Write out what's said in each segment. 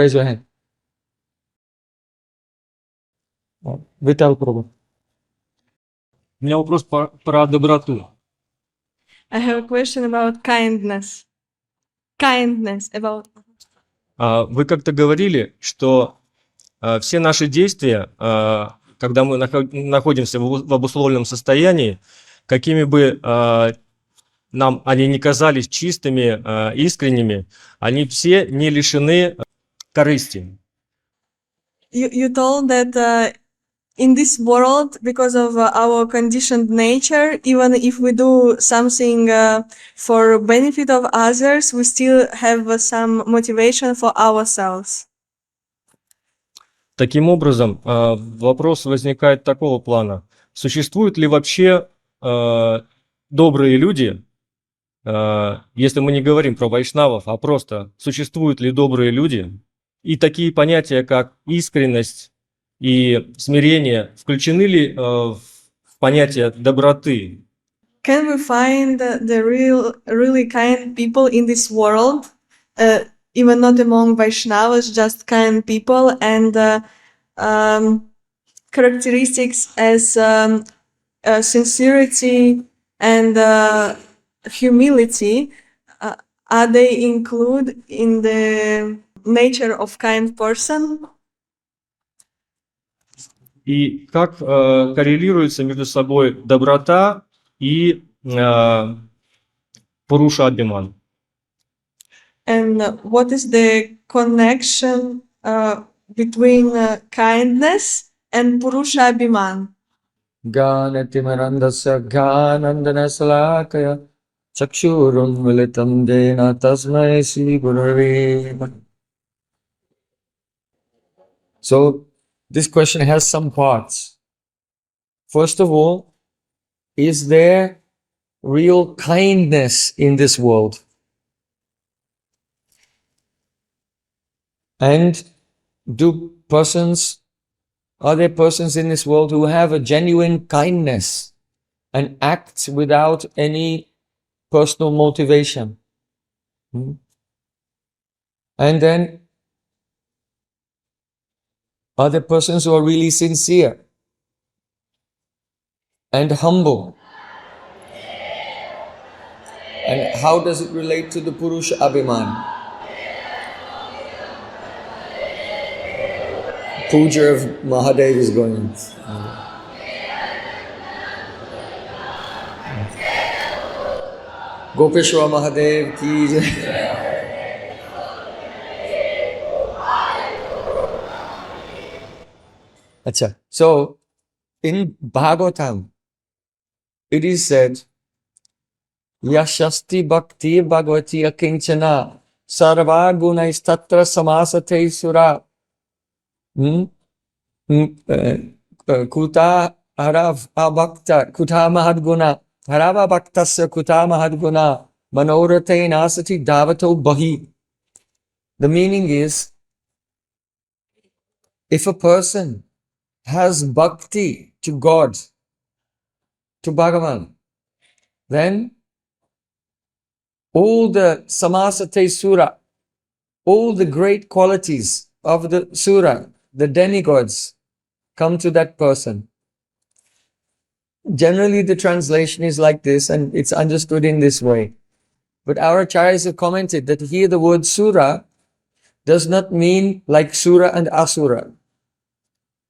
Raise your hand. Vital Prabhu. У меня вопрос про доброту. I have a question about kindness. Kindness, about... Вы как-то говорили, что все наши действия, когда мы находимся в обусловленном состоянии, какими бы нам они не казались чистыми, искренними, они все не лишены корысти. You told that in this world, because of our conditioned nature, even if we do something for benefit of others, we still have some motivation for ourselves. Таким образом, вопрос возникает такого плана. Существуют ли вообще добрые люди, если мы не говорим про вайшнавов, а просто существуют ли добрые люди? И такие понятия, как искренность и смирение, включены ли в понятие доброты? Can we find the really kind people in this world, even not among Vaishnavas, just kind people, and characteristics as sincerity and humility, are they included in the nature of kind person? И как коррелируется между собой доброта и пуруша-абхиман? And what is the connection between kindness and Purusha Abhiman? Ganatimarandasya Ganandana Salakaya Chakshurun Militam Dena Tasmai Sri Gurave Namaha. So, this question has some parts. First of all, is there real kindness in this world? And are there persons in this world who have a genuine kindness and act without any personal motivation? And then, are there persons who are really sincere and humble? And how does it relate to the Purusha Abhiman? Puja of Mahadev is going on. Gopeshwar Mahadev ki jai. Acha. So, in Bhagavatam, it is said, Yashasti Bhakti Bhagavati Akinchana Sarva Gunais Tatra Samasate Sura Kuta Harav Abhakta Kuta Mahadguna Harava Bhaktasya Kuta Mahadguna Manorate Nasati Davato Bahi. The meaning is, if a person has bhakti to God, to Bhagavan, then all the Samasate Sura, all the great qualities of the Sura, the demigods, come to that person. Generally, the translation is like this, and it's understood in this way. But our acharyas have commented that here the word Sura does not mean like Sura and Asura,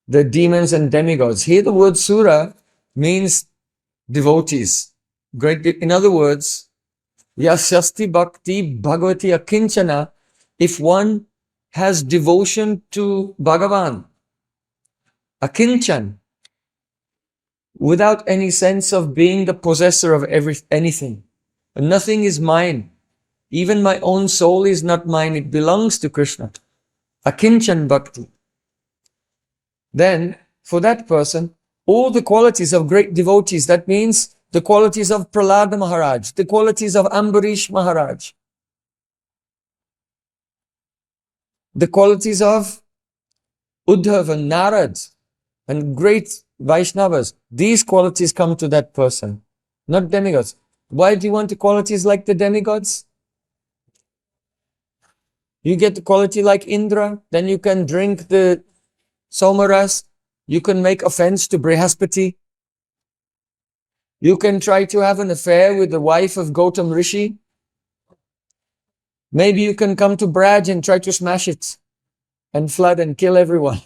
the demons and demigods. Here the word Sura means devotees. In other words, Yasyasti Bhakti Bhagavati Akinchana, if one has devotion to Bhagavan, Akinchan, without any sense of being the possessor of anything. Nothing is mine. Even my own soul is not mine. It belongs to Krishna. Akinchan Bhakti. Then, for that person, all the qualities of great devotees, that means the qualities of Prahlada Maharaj, the qualities of Ambarish Maharaj, the qualities of Uddhav and Narad and great Vaishnavas, these qualities come to that person, not demigods. Why do you want the qualities like the demigods? You get the quality like Indra, then you can drink the Somaras, you can make offense to Brihaspati, you can try to have an affair with the wife of Gautam Rishi. Maybe you can come to Braj and try to smash it and flood and kill everyone.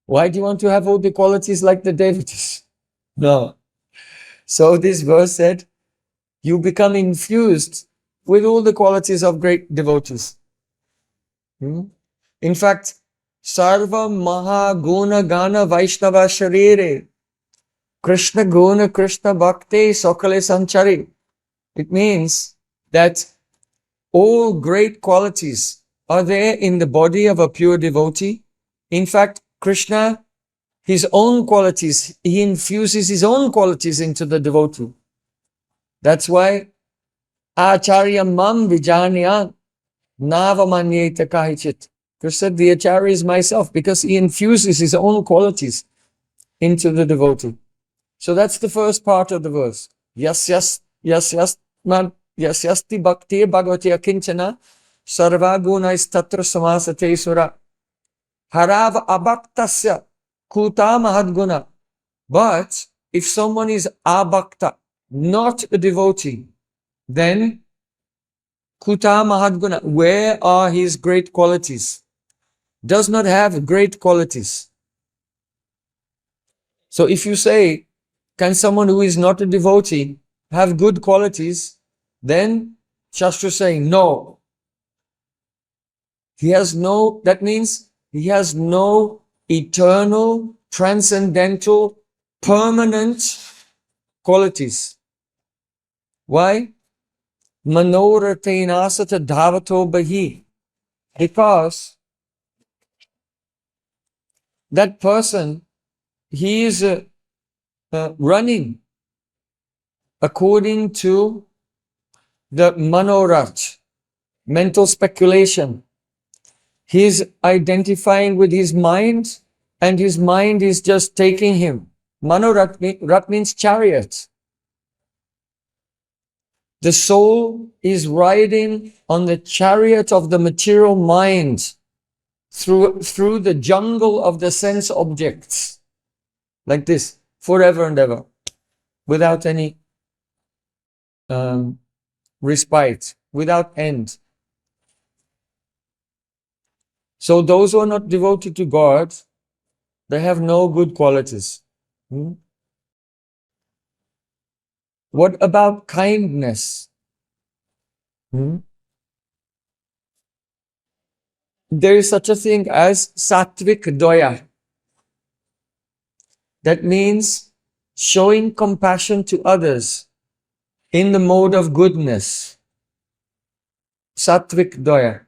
Why do you want to have all the qualities like the devotees? No. So this verse said, you become infused with all the qualities of great devotees. In fact, Sarva Maha Guna Gana Vaishnava Sharire Krishna Guna Krishna Bhakti Sokale Sanchari. It means that all great qualities are there in the body of a pure devotee. In fact, Krishna, his own qualities, he infuses his own qualities into the devotee. That's why Acharya Mam Vijanya Navamanyeta Kahichit. Krishna said, the Acharya is myself, because he infuses his own qualities into the devotee. So that's the first part of the verse. Yasyasti bhakti bhagavati akinchana sarva gunais tatra samasate sura harav abhaktasya kuta mahadguna. But if someone is abhakta, not a devotee, then kuta mahadguna, where are his great qualities? Does not have great qualities. So if you say, can someone who is not a devotee have good qualities? Then Shastra is saying, no. He has no, that means he has no eternal, transcendental, permanent qualities. Why? Manorateinasata dhavato bahi. Because that person, he is running according to the manorat, mental speculation. He is identifying with his mind, and his mind is just taking him. Manorat means chariot. The soul is riding on the chariot of the material mind through the jungle of the sense objects. Like this, forever and ever, without any respite, without end. So those who are not devoted to God, they have no good qualities. What about kindness? There is such a thing as sattvic doya. That means showing compassion to others in the mode of goodness. Sattvic doya.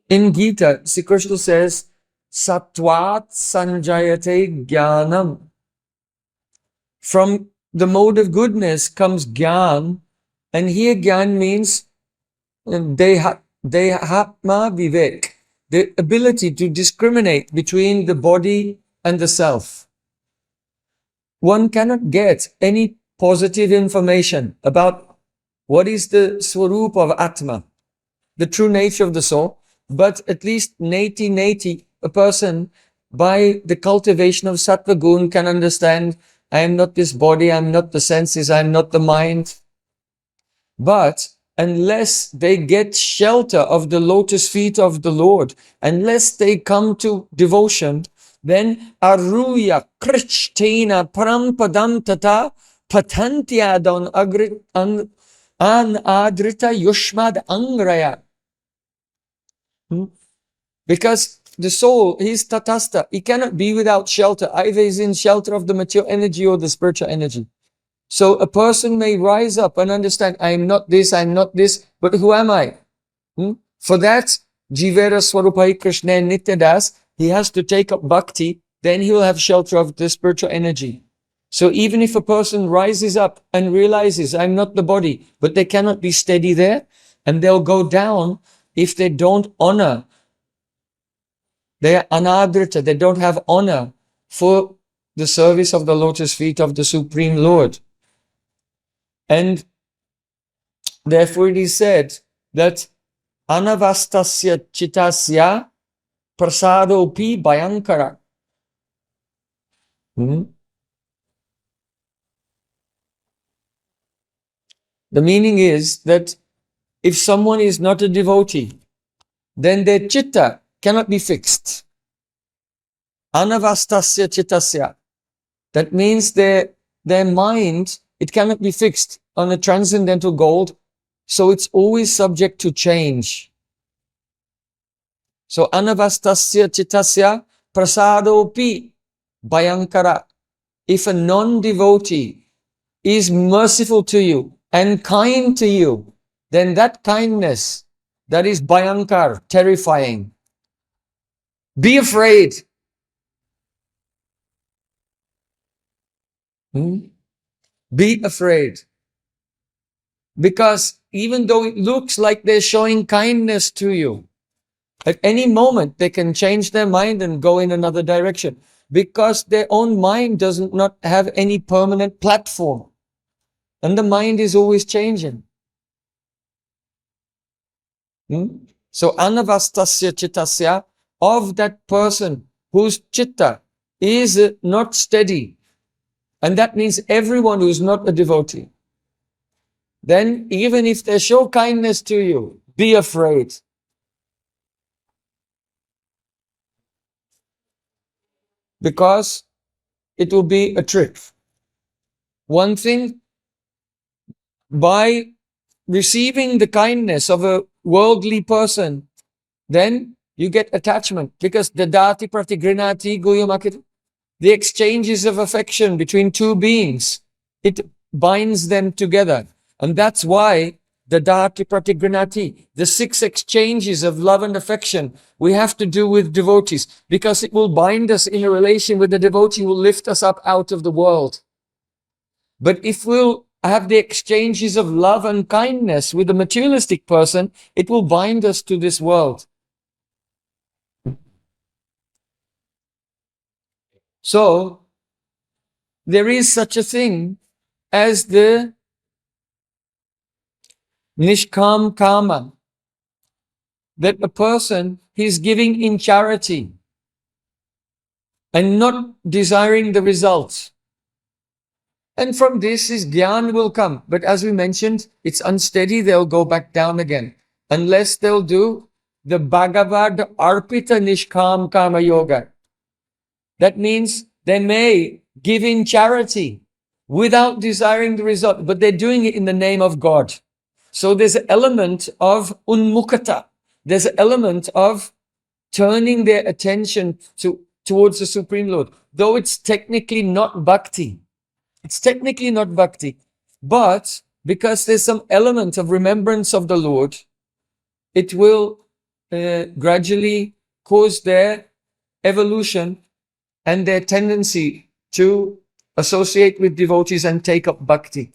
In Gita, Sri Krishna says, Sattvat sanjayate jnanam. From the mode of goodness comes jnana, and here jnana means dehatma vivek, the ability to discriminate between the body and the self. One cannot get any positive information about what is the swarup of Atma, the true nature of the soul, but at least neti, a person by the cultivation of sattva gun can understand, I am not this body, I am not the senses, I am not the mind. But unless they get shelter of the lotus feet of the Lord, unless they come to devotion, then aruya krishtena parampadam tata patantyadon anadrita yushmad angraya. Because the soul, he is tatasta. He cannot be without shelter. Either he is in shelter of the material energy or the spiritual energy. So a person may rise up and understand, I am not this, but who am I? For that, Jivera Swarupai Krishna Nityadas, he has to take up bhakti, then he will have shelter of the spiritual energy. So even if a person rises up and realizes, I'm not the body, but they cannot be steady there, and they'll go down if they don't honor. They are anadrita, they don't have honor for the service of the lotus feet of the Supreme Lord. And therefore it is said that anavastasya chitasya prasadopi bhayankara. The meaning is that if someone is not a devotee, then their chitta cannot be fixed. Anavastasya chitasya. That means their mind, it cannot be fixed on a transcendental goal, so it's always subject to change. So anavastasya chitasya prasadopi bhayankara. If a non-devotee is merciful to you and kind to you, then that kindness, that is bhayankar, terrifying. Be afraid. Be afraid. Because even though it looks like they're showing kindness to you, at any moment they can change their mind and go in another direction. Because their own mind does not have any permanent platform. And the mind is always changing. So anavastasya chitasya, of that person whose chitta is not steady. And that means everyone who is not a devotee. Then even if they show kindness to you, be afraid. Because it will be a trick. One thing, by receiving the kindness of a worldly person, then you get attachment. Because the dati pratigrinati guyamakit, the exchanges of affection between two beings, it binds them together. And that's why the dati pratigrinati, the 6 exchanges of love and affection, we have to do with devotees, because it will bind us in a relation with the devotee, will lift us up out of the world. But if we'll have the exchanges of love and kindness with the materialistic person, it will bind us to this world. So, there is such a thing as the nishkam kama, that a person is giving in charity and not desiring the results. And from this his gyan will come. But as we mentioned, it's unsteady, they'll go back down again. Unless they'll do the Bhagavad Arpita Nishkam Kama Yoga. That means they may give in charity without desiring the result, but they're doing it in the name of God. So there's an element of unmukata. There's an element of turning their attention towards the Supreme Lord. Though it's technically not bhakti. It's technically not bhakti. But because there's some element of remembrance of the Lord, it will gradually cause their evolution and their tendency to associate with devotees and take up bhakti.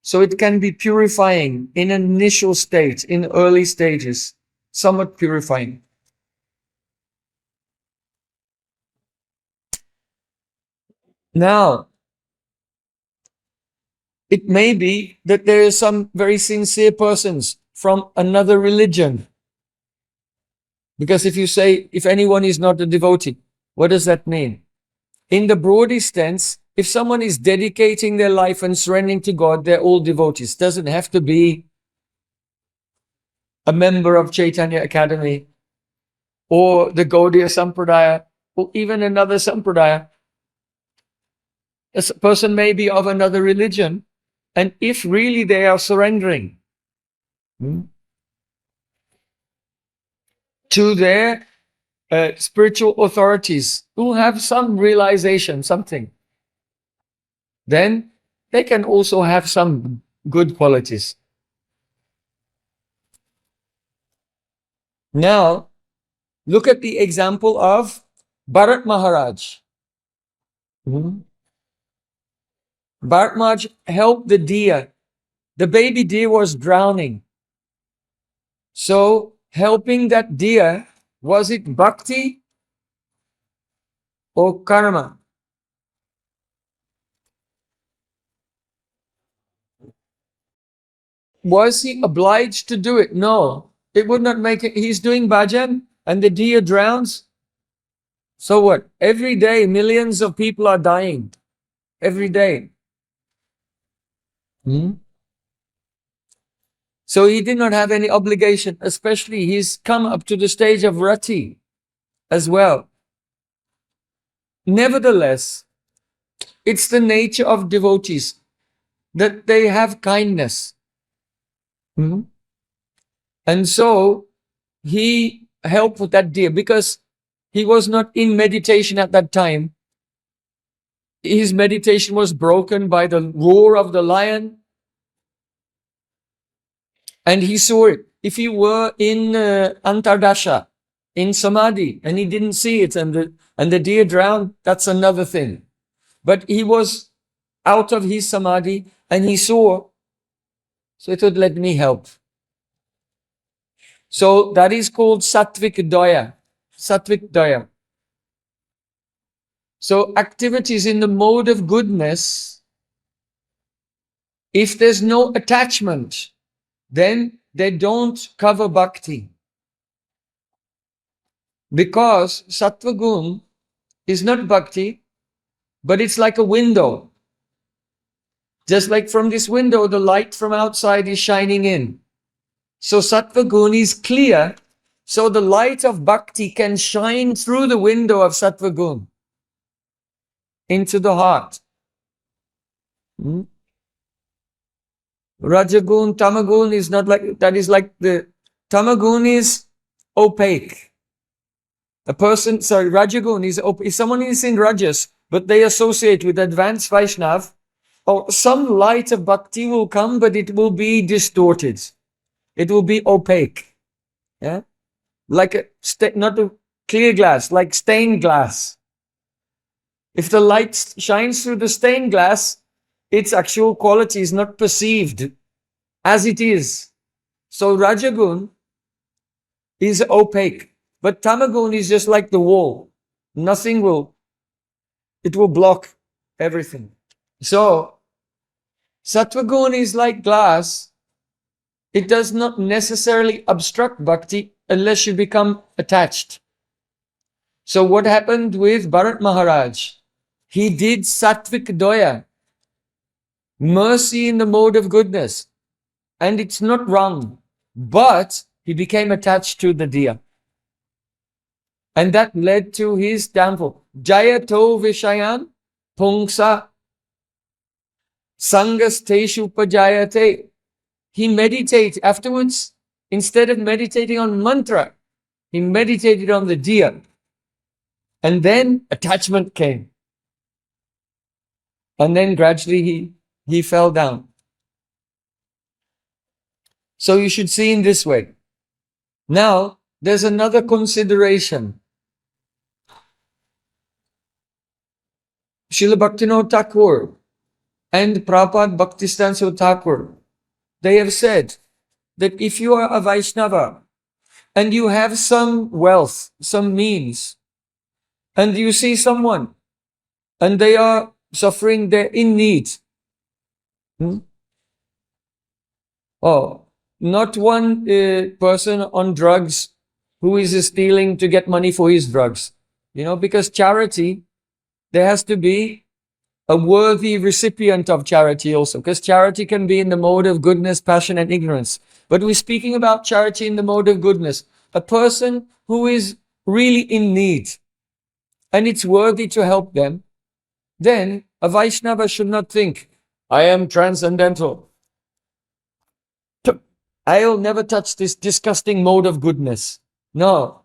So it can be purifying in an initial state, in early stages, somewhat purifying. Now, it may be that there are some very sincere persons from another religion. Because if you say, if anyone is not a devotee, what does that mean? In the broadest sense, if someone is dedicating their life and surrendering to God, they're all devotees. Doesn't have to be a member of Chaitanya Academy or the Gaudiya Sampradaya or even another Sampradaya. A person may be of another religion, and if really they are surrendering to their spiritual authorities who have some realization, something, then they can also have some good qualities. Now, look at the example of Bharat Maharaj. Bharat Maharaj helped the deer. The baby deer was drowning. So, helping that deer, was it bhakti or karma? Was he obliged to do it? No. It would not make it. He's doing bhajan and the deer drowns. So what? Every day, millions of people are dying. Every day. Hmm? So he did not have any obligation, especially he's come up to the stage of rati as well. Nevertheless, it's the nature of devotees that they have kindness. Hmm? And so he helped with that deer because he was not in meditation at that time. His meditation was broken by the roar of the lion, and he saw it. If he were in Antardasha, in Samadhi, and he didn't see it, and the deer drowned, that's another thing. But he was out of his Samadhi, and he saw, so he thought, let me help. So that is called Sattvic Daya. Sattvic Daya. So activities in the mode of goodness, if there's no attachment, then they don't cover bhakti. Because sattva gun is not bhakti, but it's like a window. Just like from this window, the light from outside is shining in. So sattva gun is clear, so the light of bhakti can shine through the window of sattva gun into the heart. Hmm? Rajagun, tamagun is not like, that is like the, tamagun is opaque. A person, sorry, Rajagun is, if someone is in Rajas, but they associate with advanced Vaishnav, or some light of bhakti will come, but it will be distorted. It will be opaque. Yeah? Like a, not a clear glass, like stained glass. If the light shines through the stained glass, its actual quality is not perceived as it is. So Rajagun is opaque, but Tamagun is just like the wall. Nothing will, it will block everything. So Sattvagun is like glass. It does not necessarily obstruct bhakti unless you become attached. So what happened with Bharat Maharaj? He did Sattvik Doya, mercy in the mode of goodness. And it's not wrong. But he became attached to the deer. And that led to his downfall. Jayato Vishayan Pungsa Sangasteshu Pajayate. He meditated afterwards. Instead of meditating on mantra, he meditated on the deer. And then attachment came. And then gradually he fell down. So you should see in this way. Now, there's another consideration. Srila Bhaktivinoda Thakur and Prabhupada Bhaktisiddhanta Thakur, they have said that if you are a Vaishnava and you have some wealth, some means, and you see someone and they are suffering, they're in need. Oh, not one person on drugs who is stealing to get money for his drugs. You know, because charity, there has to be a worthy recipient of charity also. Because charity can be in the mode of goodness, passion, and ignorance. But we're speaking about charity in the mode of goodness. A person who is really in need and it's worthy to help them, then a Vaishnava should not think, I am transcendental. I'll never touch this disgusting mode of goodness. No,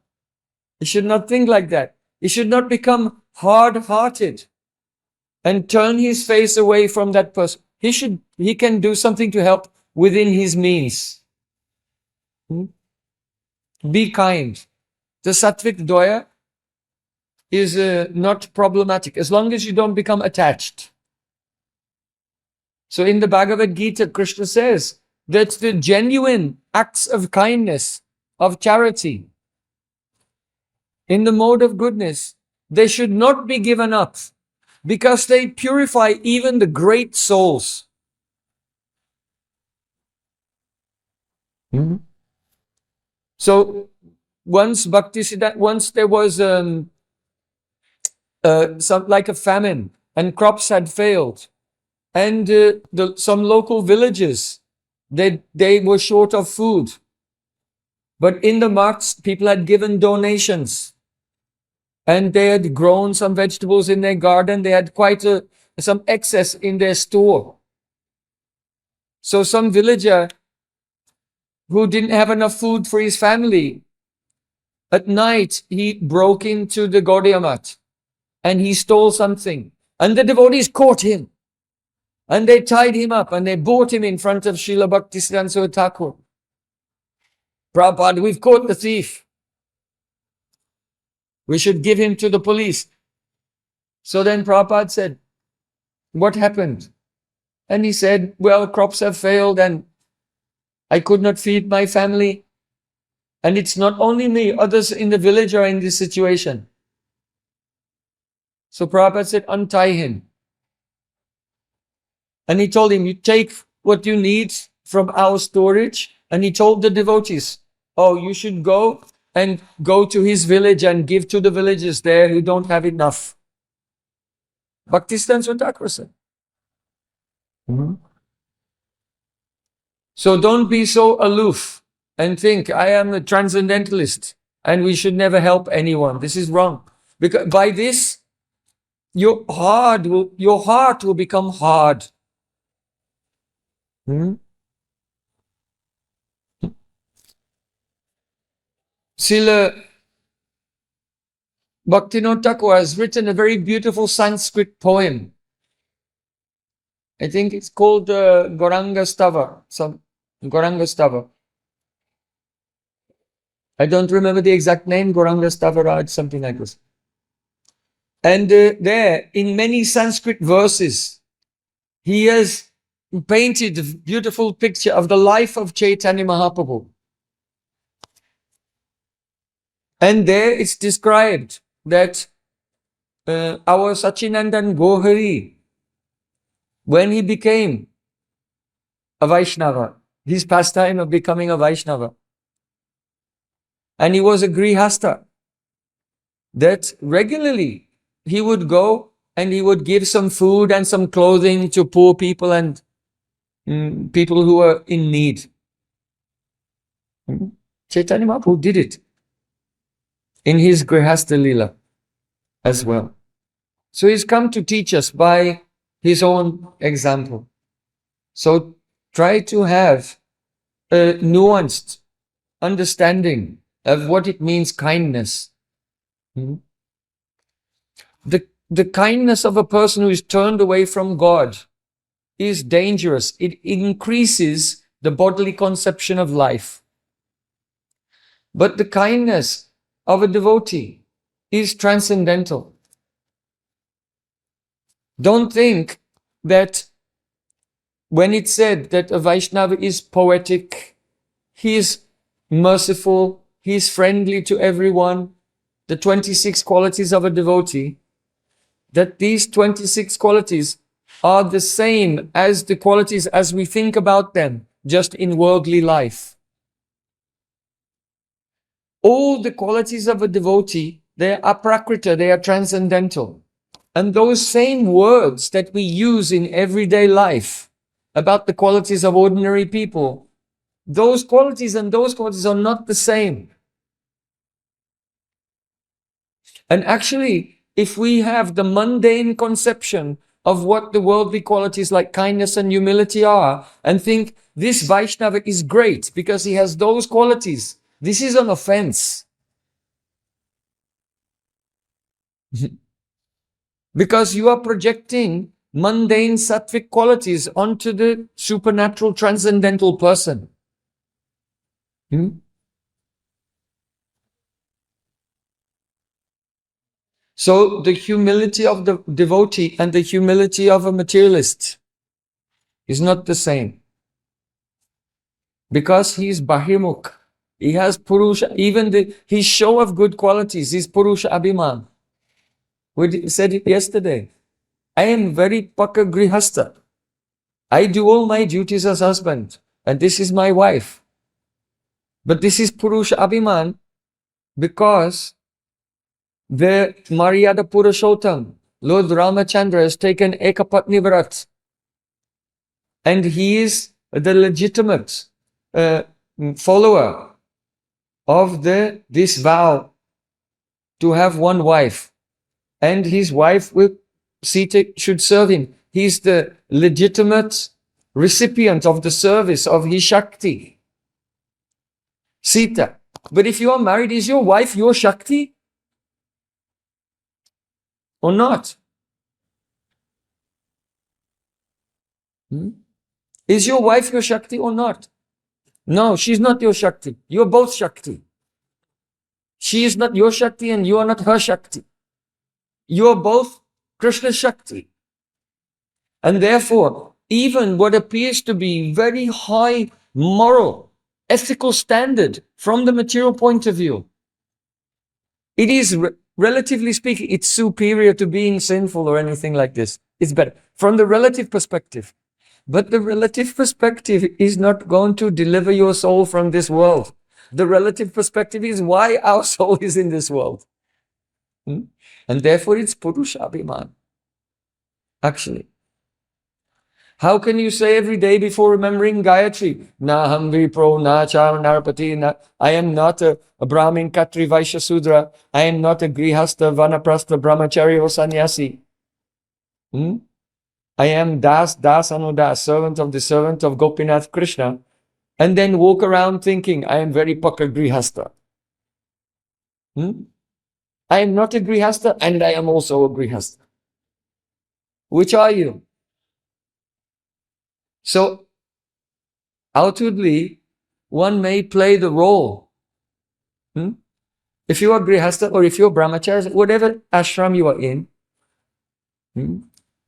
he should not think like that. He should not become hard-hearted and turn his face away from that person. He can do something to help within his means. Be kind. The Sattvic Doya is not problematic as long as you don't become attached. So in the Bhagavad Gita, Krishna says that the genuine acts of kindness, of charity, in the mode of goodness, they should not be given up because they purify even the great souls. Mhm. So once once there was some like a famine and crops had failed, and some local villages they were short of food, but in the marts people had given donations, and they had grown some vegetables in their garden. They had quite some excess in their store. So some villager who didn't have enough food for his family, at night he broke into the Gaudiya Math and he stole something, and the devotees caught him. And they tied him up and they brought him in front of Srila Bhaktisiddhanta Saraswati Thakur. Prabhupada, we've caught the thief. We should give him to the police. So then Prabhupada said, what happened? And he said, well, crops have failed and I could not feed my family. And it's not only me, others in the village are in this situation. So Prabhupada said, untie him. And he told him, you take what you need from our storage. And he told the devotees, oh, you should go to his village and give to the villagers there who don't have enough. Bhaktisiddhanta Saraswati Thakur said. So don't be so aloof and think, I am a transcendentalist and we should never help anyone. This is wrong. Because by this, your heart will become hard. Srila Bhaktivinoda Thakur has written a very beautiful Sanskrit poem. I think it's called Gauranga Stava. Gauranga Stava. I don't remember the exact name, Gauranga Stava Raj, something like this. And there, in many Sanskrit verses, he has painted a beautiful picture of the life of Chaitanya Mahaprabhu. And there it's described that our Sachinandan Gohari, when he became a Vaishnava, his pastime of becoming a Vaishnava, and he was a Grihastha, that regularly he would go and he would give some food and some clothing to poor people and people who were in need. Chaitanya Mahaprabhu did it in his Grihastha Leela as well. So he's come to teach us by his own example. So try to have a nuanced understanding of what it means, kindness. The kindness of a person who is turned away from God is dangerous. It increases the bodily conception of life. But the kindness of a devotee is transcendental. Don't think that when it's said that a Vaishnava is poetic, he is merciful, he is friendly to everyone, the 26 qualities of a devotee, that these 26 qualities are the same as the qualities as we think about them, just in worldly life. All the qualities of a devotee, they are aprakrita, they are transcendental. And those same words that we use in everyday life about the qualities of ordinary people, those qualities and those qualities are not the same. And actually, if we have the mundane conception of what the worldly qualities like kindness and humility are, and think this Vaishnava is great because he has those qualities, this is an offense. Because you are projecting mundane sattvic qualities onto the supernatural transcendental person. So the humility of the devotee and the humility of a materialist is not the same. Because he is bahirmukh. He has purusha, even his show of good qualities is purusha abhiman. We said it yesterday. I am very pakka grihastha. I do all my duties as husband, and this is my wife. But this is Purusha Abhiman because the Maryada Purushottam, Lord Ramachandra, has taken Ekapatni Vrat, and he is the legitimate follower of this vow to have one wife, and his wife Sita should serve him. He's the legitimate recipient of the service of his Shakti, Sita. But if you are married, is your wife your Shakti or not? Is your wife your Shakti or not? No, she's not your Shakti. You're both Shakti. She is not your Shakti and you are not her Shakti. You are both Krishna Shakti. And therefore, even what appears to be very high moral, ethical standard from the material point of view, it is, relatively speaking, it's superior to being sinful or anything like this. It's better from the relative perspective. But the relative perspective is not going to deliver your soul from this world. The relative perspective is why our soul is in this world. And therefore it's Purusha Abhiman. Actually. How can you say every day before remembering Gayatri, Na ham vipro, na cham narpati, na, I am not a Brahmin, Khatri, Vaishya, Sudra, I am not a Grihastha, Vanaprastha, Brahmachari or Sannyasi. I am Das, Das Anudas, servant of the servant of Gopinath Krishna, and then walk around thinking, I am very Pakka Grihastha. I am not a Grihastha and I am also a Grihastha. Which are you? So, outwardly, one may play the role. If you are Grihastha or if you're Brahmachari, whatever ashram you are in,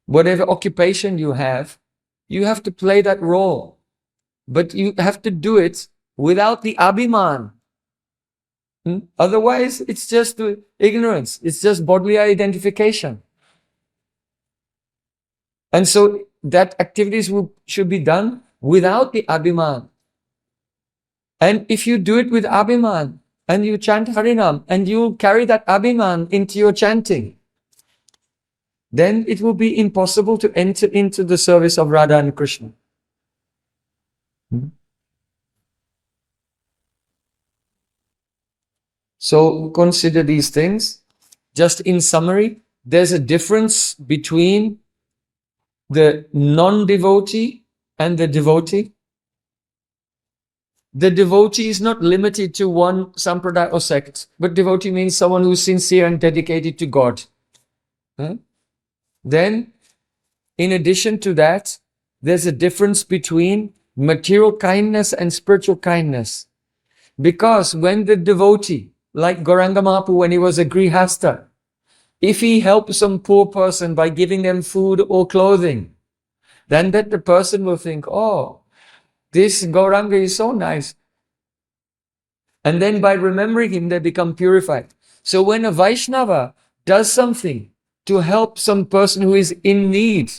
whatever occupation you have to play that role. But you have to do it without the abhiman. Otherwise, it's just ignorance. It's just bodily identification. And so that activities should be done without the abhiman. And if you do it with abhiman, and you chant Harinam, and you carry that abhiman into your chanting, then it will be impossible to enter into the service of Radha and Krishna. So consider these things. Just in summary, there's a difference between the non-devotee and the devotee. The devotee is not limited to one sampradaya or sect, but devotee means someone who is sincere and dedicated to God. Then, in addition to that, there's a difference between material kindness and spiritual kindness. Because when the devotee, like Gauranga Mahaprabhu when he was a Grihastha, if he helps some poor person by giving them food or clothing, then that the person will think, oh, this Gauranga is so nice. And then by remembering him, they become purified. So when a Vaishnava does something to help some person who is in need,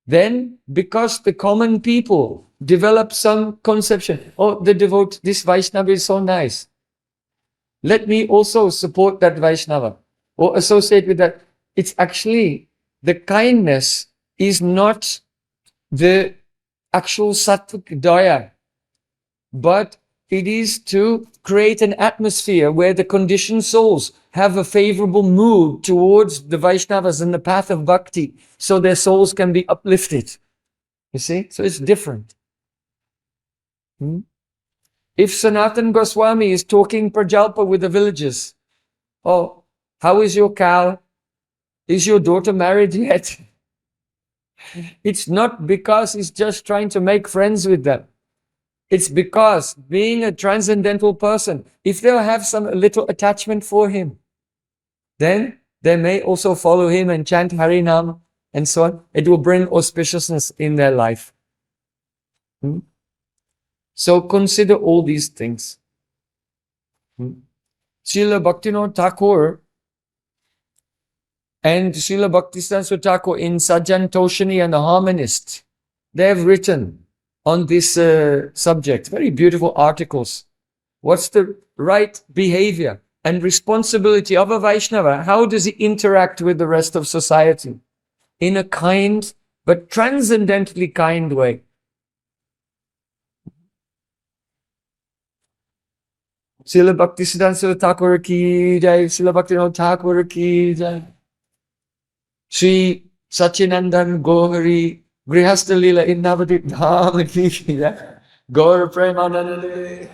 then because the common people develop some conception, oh, this Vaishnava is so nice, let me also support that Vaishnava or associate with that. It's actually, the kindness is not the actual sattvic daya, but it is to create an atmosphere where the conditioned souls have a favorable mood towards the Vaishnavas and the path of bhakti, so their souls can be uplifted. You see? So it's different. If Sanatan Goswami is talking Prajalpa with the villagers, oh, how is your cow? Is your daughter married yet? It's not because he's just trying to make friends with them. It's because being a transcendental person, if they'll have some little attachment for him, then they may also follow him and chant Harinam and so on. It will bring auspiciousness in their life. So consider all these things. Srila Bhaktivinoda Thakur and Srila Bhaktisiddhanta Thakur in Sajjan Toshani and the Harmonist, they have written on this subject, very beautiful articles. What's the right behavior and responsibility of a Vaishnava? How does he interact with the rest of society? In a kind, but transcendently kind way. Srila Bhaktisiddhanta Thakur ki jai, Srila Bhaktivinoda Thakur ki jai. Sri Sachinandan Gohari, Grihastha Lila in Navadip Dham ki jai. Gaur Premanande.